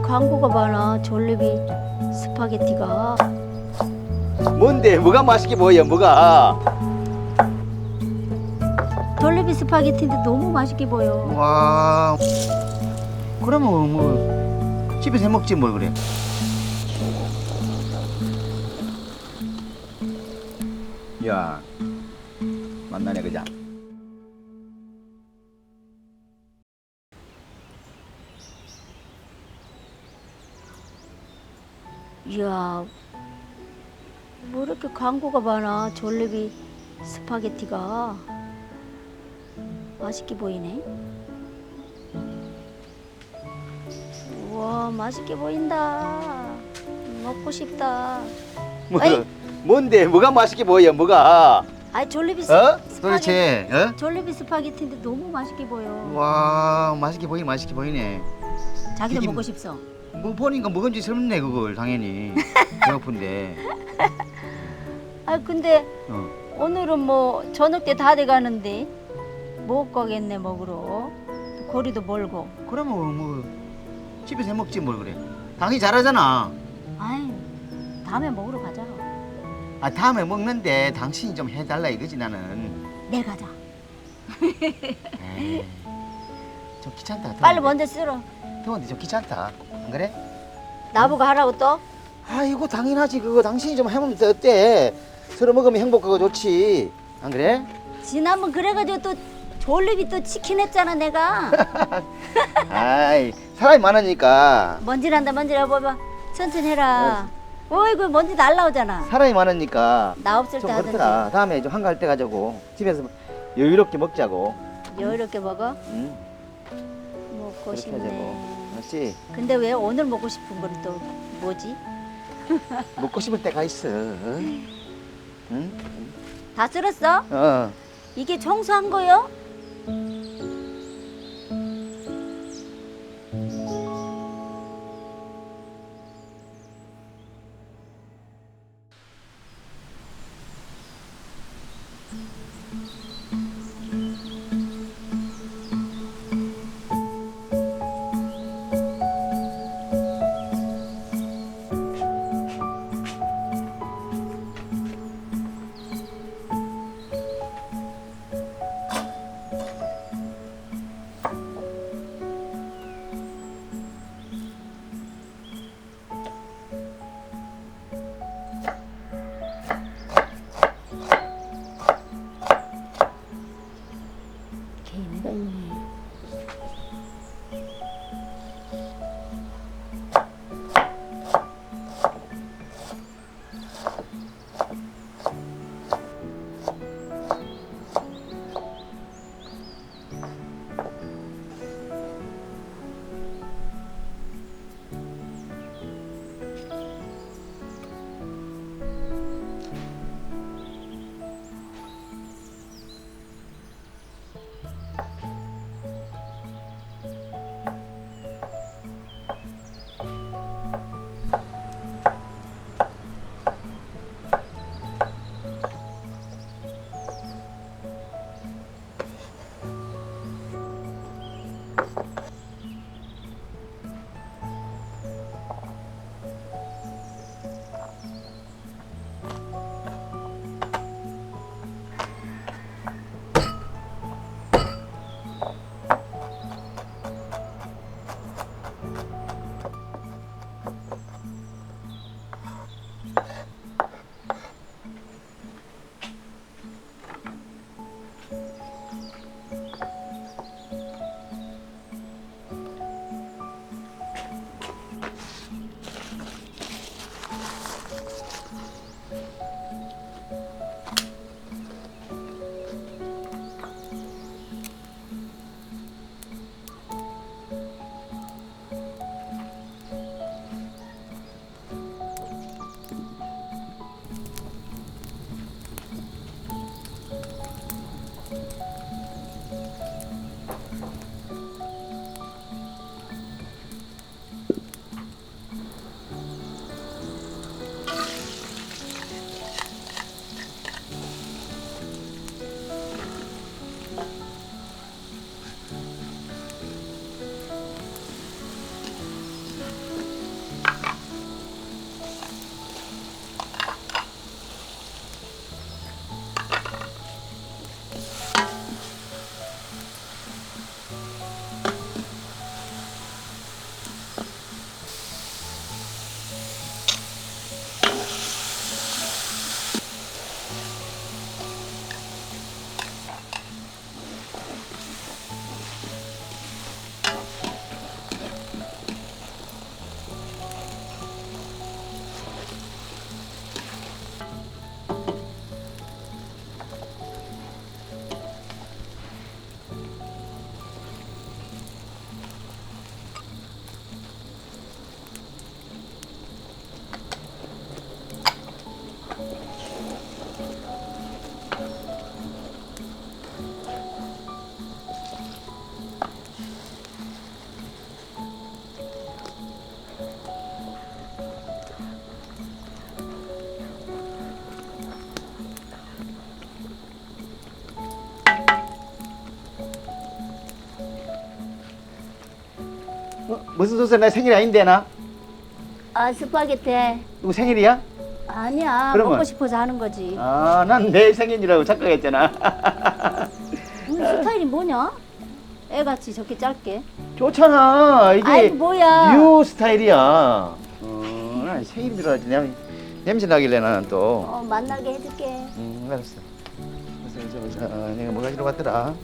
광고가 많아. 졸리비 스파게티가. 뭔데? 뭐가 맛있게 보여? 뭐가? 졸리비 스파게티인데 너무 맛있게 보여. 와. 그러면 뭐 집에서 해 먹지 뭘 그래? 야, 만나네 그자. 이야, 뭐 이렇게 광고가 많아. 졸리비 스파게티가 맛있게 보이네. 우와, 맛있게 보인다. 먹고 싶다. 뭐, 아이. 뭔데? 뭐가 맛있게 보여? 뭐가? 아이, 졸리비 도대체? 스파게티. 졸리비 스파게티인데 너무 맛있게 보여. 와, 맛있게 보이네. 자기도 튀김- 먹고 싶어. 뭐 보니까 먹은지 설렜네 그걸 당연히. 배고픈데. 아, 근데 어. 오늘은 뭐 저녁 때 다 돼가는데 못 가겠네 먹으러. 거리도 멀고. 그러면 뭐 집에서 해 먹지 뭘 그래? 당연히 잘하잖아. 아이, 다음에 먹으러 가자. 아 다음에 먹는데 당신이 좀 해달라 이거지 나는. 내일 가자. 에이, 좀 귀찮다. 빨리 먼저 쓸어. 더운데 좀 귀찮다. 안 그래? 나보고 하라고 또? 아 이거 당연하지. 그거 당신이 좀 해보면 어때? 서로 먹으면 행복하고 좋지. 안 그래? 지난번 그래가지고 또 졸리비 또 치킨 했잖아 내가. 아이 사람이 많으니까. 먼지난다 먼지라 봐봐. 천천히 해라. 어이구 먼지 날라오잖아. 사람이 많으니까 나 없을 좀 때 하든지. 그렇더라. 다음에 좀 한가할 때 가자고. 집에서 여유롭게 먹자고. 여유롭게 먹어? 응? 먹고 그렇게 싶네. 하자고. 알았지? 근데 왜 오늘 먹고 싶은 건 또 뭐지? 먹고 싶을 때가 있어. 응? 응? 다 쓸었어? 어. 이게 청소한 거요? 무슨 소스? 내 생일 아닌데 나? 아 스파게티. 누구 생일이야? 아니야. 그러면? 먹고 싶어서 하는 거지. 아, 난 내 생일이라고 착각했잖아. 스타일이 뭐냐? 애같이 저렇게 짧게. 좋잖아. 이게 아이 뭐야. 뉴 스타일이야. 난 생일 줄 알았지. 내가 냄새 나길래 나는 또. 만나게 해줄게. 알았어. 그래서 내가 뭐가 이러 갔더라.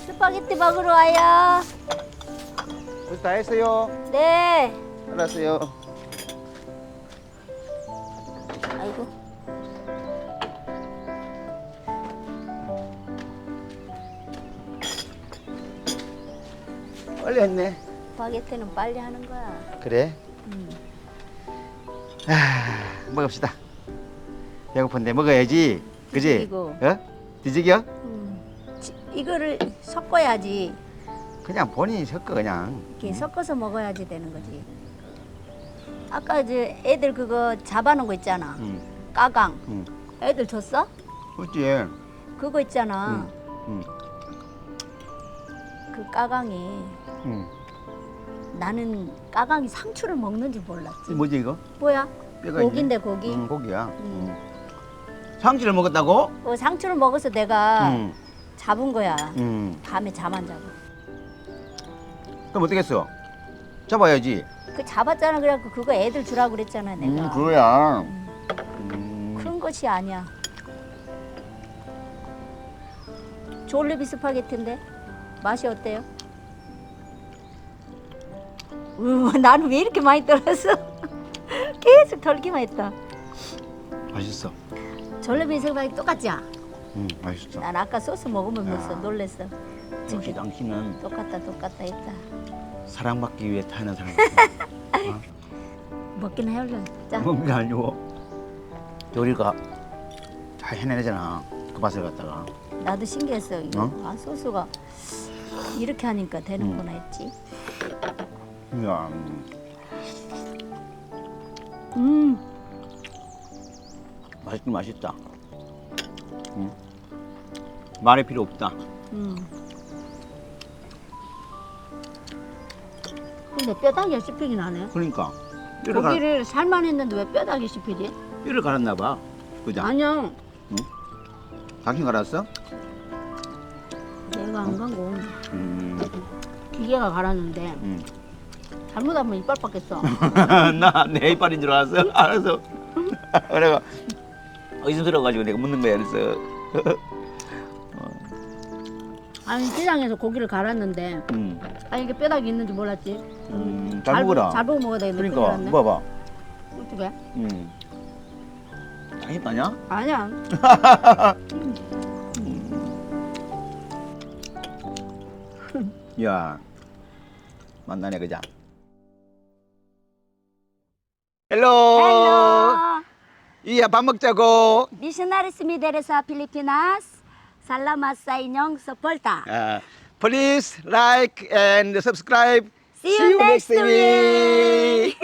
스파게티 먹으러 와요. 벌써 다 했어요. 네. 알았어요. 아이고. 빨리 했네. 스파게티는 빨리 하는 거야. 그래? 먹읍시다. 배고픈데 먹어야지. 그지? 뒤지기고. 뒤지기요? 이거를 섞어야지. 그냥 본인이 섞어 그냥. 이렇게 섞어서 먹어야지 되는 거지. 아까 이제 애들 그거 잡아놓은 거 있잖아. 까강. 애들 줬어? 그렇지. 그거 있잖아. 그 까강이 나는 까강이 상추를 먹는지 몰랐지. 뭐지 이거? 뭐야? 뼈가 고기인데 있네. 고기. 고기야. 상추를 먹었다고? 상추를 먹어서 내가 응. 잡은 거야. 응. 밤에 잠 안 자고. 그럼 어떻게 했어? 잡아야지. 그 잡았잖아. 그래갖고 그거 애들 주라고 그랬잖아 내가. 그거야. 큰 것이 아니야. 졸리비 스파게티인데 맛이 어때요? 나는 왜 이렇게 많이 떨었어? 계속 덜기만 했다. 맛있어. 졸리비 스파게티 똑같지? 맛있어. 난 아까 소스 먹으면서 야. 놀랬어. 역시 당신은 똑같다 했다. 사랑받기 위해 타는 사람 같아. 먹긴 해 얼른. 자. 먹는 게 아니고 요리가 잘 해내잖아. 그 맛을 갖다가. 나도 신기했어. 이거. 어? 소스가 이렇게 하니까 되는구나 했지. 야, 맛있긴 맛있다. 말이 필요 없다. 근데 뼈다귀가 씹히긴 하네. 그러니까 고기를 살만 했는데 왜 뼈다귀 씹히지? 뼈를 갈았나 봐. 그죠? 아니야. 당신 갈았어? 내가 안 망고. 기계가 갈았는데 잘못하면 이빨 빡겠어. 나 내 이빨인 줄 알았어. 알았어. 내가 의심스러워가지고 내가 묻는 거야 그래서. 아니 시장에서 고기를 갈았는데 아니 이게 뼈다귀 있는지 몰랐지. 잘 먹어라. 잘 보고 먹어야 되겠네. 그러니까 봐봐. 어떻게? 장입 아니야? 아니야. 야 만나네 그자. 헬로. Hello. 이야 밥 먹자고. Missionaries mi dari sa Pilipinas. Salamat sa inyong suporta. Please like and subscribe. See you next week.